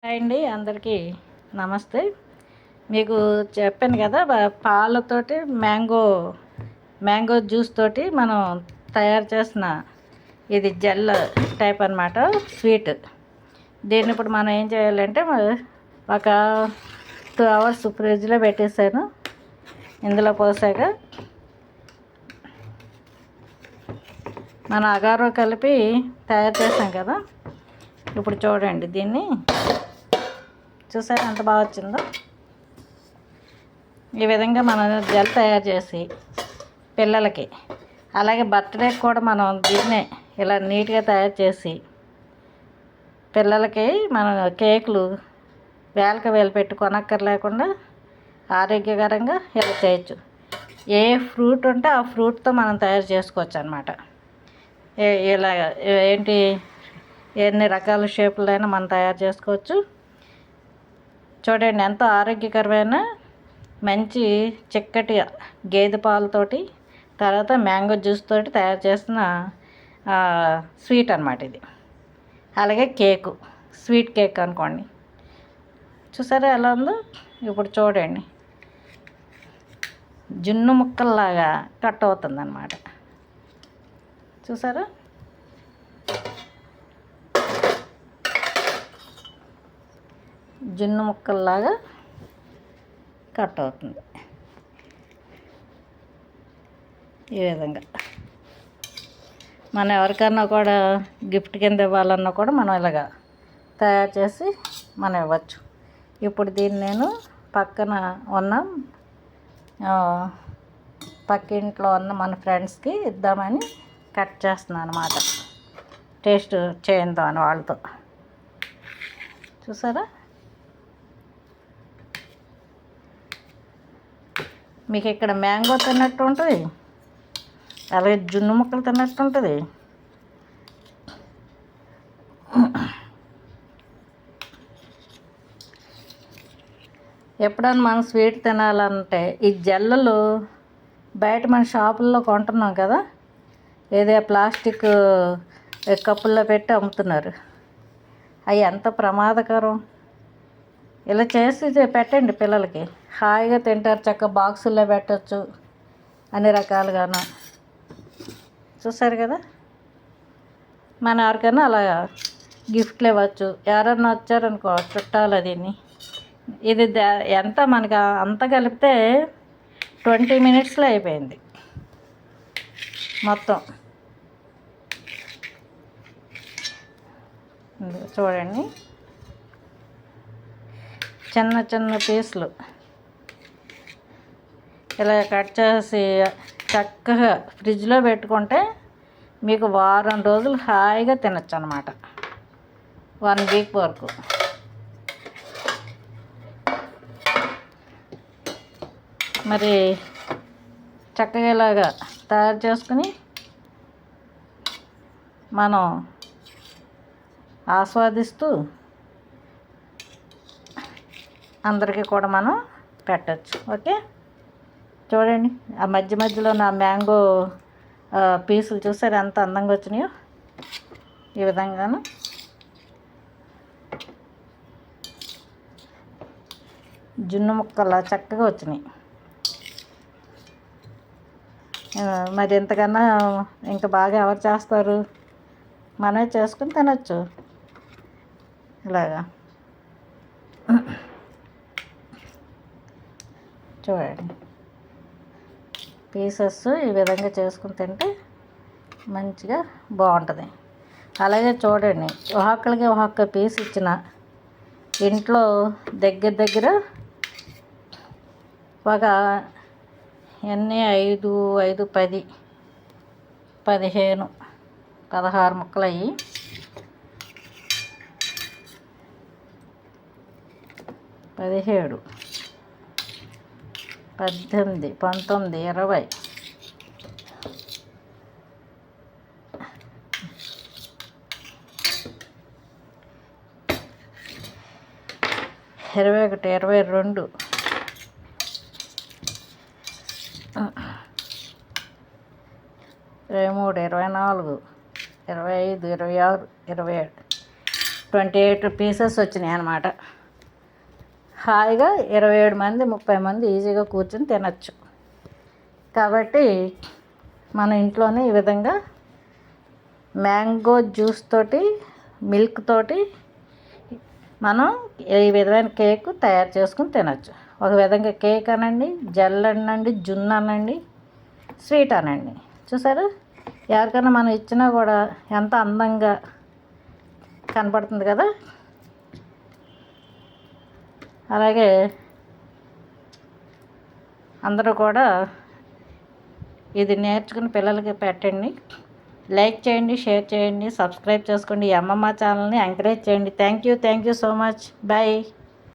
Hi అండి, అందరికీ నమస్తే. మీకు చెప్పాను కదా, పాలతోటి మ్యాంగో జ్యూస్ తోటి మనం తయారు చేసిన ఇది జెల్ టైప్ అనమాట, స్వీట్. దీన్ని ఇప్పుడు మనం ఏం చేయాలంటే, ఒక 2 hours ఫ్రిడ్జ్లో పెట్టేసాను. ఇందులో పోసాక మన అగారో కలిపి తయారు చేసాం కదా. ఇప్పుడు చూడండి, దీన్ని చూసారా ఎంత బాగా వచ్చిందో. ఈ విధంగా మనం జెల్ తయారు చేసి పిల్లలకి, అలాగే బర్త్డేకి కూడా మనం దీన్నే ఇలా నీట్గా తయారు చేసి పిల్లలకి మనం కేకులు వేలక వేలు పెట్టి కొనక్కర్లేకుండా ఆరోగ్యకరంగా ఇలా చేయొచ్చు. ఏ ఫ్రూట్ ఉంటే ఆ ఫ్రూట్తో మనం తయారు చేసుకోవచ్చు అన్నమాట. ఇలాగ ఏంటి, ఎన్ని రకాల షేపులైనా మనం తయారు చేసుకోవచ్చు. చూడండి, ఎంతో ఆరోగ్యకరమైన మంచి చిక్కటి గేదె పాలతోటి, తర్వాత మ్యాంగో జ్యూస్ తోటి తయారు చేసిన స్వీట్ అన్నమాట ఇది. అలాగే కేకు, స్వీట్ కేక్ అనుకోండి. చూసారా ఎలా ఉందో. ఇప్పుడు చూడండి, జున్ను ముక్కల్లాగా కట్ అవుతుంది అన్నమాట. చూసారా, జున్ను ముక్కల్లాగా కట్ అవుతుంది. ఈ విధంగా మనం ఎవరికన్నా కూడా గిఫ్ట్ కింద ఇవ్వాలన్నా కూడా మనం ఇలాగా తయారు చేసి మనం ఇవ్వచ్చు. ఇప్పుడు దీన్ని నేను పక్కన ఉన్న పక్కింట్లో ఉన్న మన ఫ్రెండ్స్కి ఇద్దామని కట్ చేస్తున్నాను అన్నమాట, టేస్ట్ చేద్దామని వాళ్ళతో. చూసారా, మీకు ఇక్కడ మ్యాంగో తిన్నట్టు ఉంటుంది, అలాగే జున్ను ముక్కలు తిన్నట్టు ఉంటుంది. ఎప్పుడన్నా మనం స్వీట్ తినాలంటే ఈ జెల్లలు బయట మన షాపుల్లో కొంటున్నాం కదా, ఏదో ప్లాస్టిక్ కప్పుల్లో పెట్టి అమ్ముతున్నారు. అవి ఎంత ప్రమాదకరం. ఇలా చేసి పెట్టండి పిల్లలకి, హాయిగా తింటారు. చక్కగా బాక్సుల్లో పెట్టచ్చు అన్ని రకాలుగాను. చూసారు కదా, మన ఎవరికైనా అలా గిఫ్ట్లు ఇవ్వచ్చు. ఎవరన్నా వచ్చారనుకో చుట్టాలు, దీన్ని ఇది ఎంత మనకి అంత కలిపితే 20 minutesలో అయిపోయింది మొత్తం. చూడండి, చిన్న చిన్న పీసులు ఇలా కట్ చేసి చక్కగా ఫ్రిడ్జ్లో పెట్టుకుంటే మీకు వారం రోజులు హాయిగా తినచ్చు అన్నమాట, 1 week వరకు. మరి చక్కగా ఇలాగా తయారు చేసుకుని మనం ఆస్వాదిస్తూ అందరికీ కూడా మనం పెట్టచ్చు. ఓకే, చూడండి, ఆ మధ్య మధ్యలో నా మ్యాంగో పీసులు చూసారు ఎంత అందంగా వచ్చినాయో. ఈ విధంగాను జున్ను ముక్కలా చక్కగా వచ్చినాయి. మరి ఇంతకన్నా ఇంకా బాగా ఎవరు చేస్తారు, మనమే చేసుకుని తినచ్చు ఇలాగా. చూడండి, పీసెస్ ఈ విధంగా చేసుకుని తింటే మంచిగా బాగుంటుంది. అలాగే చూడండి, ఒక్కొక్కరికి ఒక్కొక్క పీస్ ఇచ్చిన ఇంట్లో దగ్గర దగ్గర ఒక ఎన్ని 5, 10, 15, 16 ముక్కలు అయ్యి 17, 18, 19, 20, 21, 22, 23, 24, 25, 26, 27, 28 పీసెస్ వచ్చినాయి అన్నమాట. హాయిగా 27 మంది 30 మంది ఈజీగా కూర్చొని తినచ్చు. కాబట్టి మన ఇంట్లోనే ఈ విధంగా మ్యాంగో జ్యూస్ తోటి మిల్క్ తోటి మనం ఈ విధమైన కేక్ తయారు చేసుకుని తినచ్చు. ఒక విధంగా కేక్ అనండి, జెల్ అనండి, జున్ను అనండి, స్వీట్ అనండి. చూసారు, ఎవరికైనా మనం ఇచ్చినా కూడా ఎంత అందంగా కనపడుతుంది కదా. అలాగే అందరూ కూడా ఇది నేర్చుకుని పిల్లలకి పెట్టండి. లైక్ చేయండి, షేర్ చేయండి, సబ్స్క్రైబ్ చేసుకోండి. ఈ అమ్మమ్మ ఛానల్ని ఎంకరేజ్ చేయండి. Thank you so much. Bye.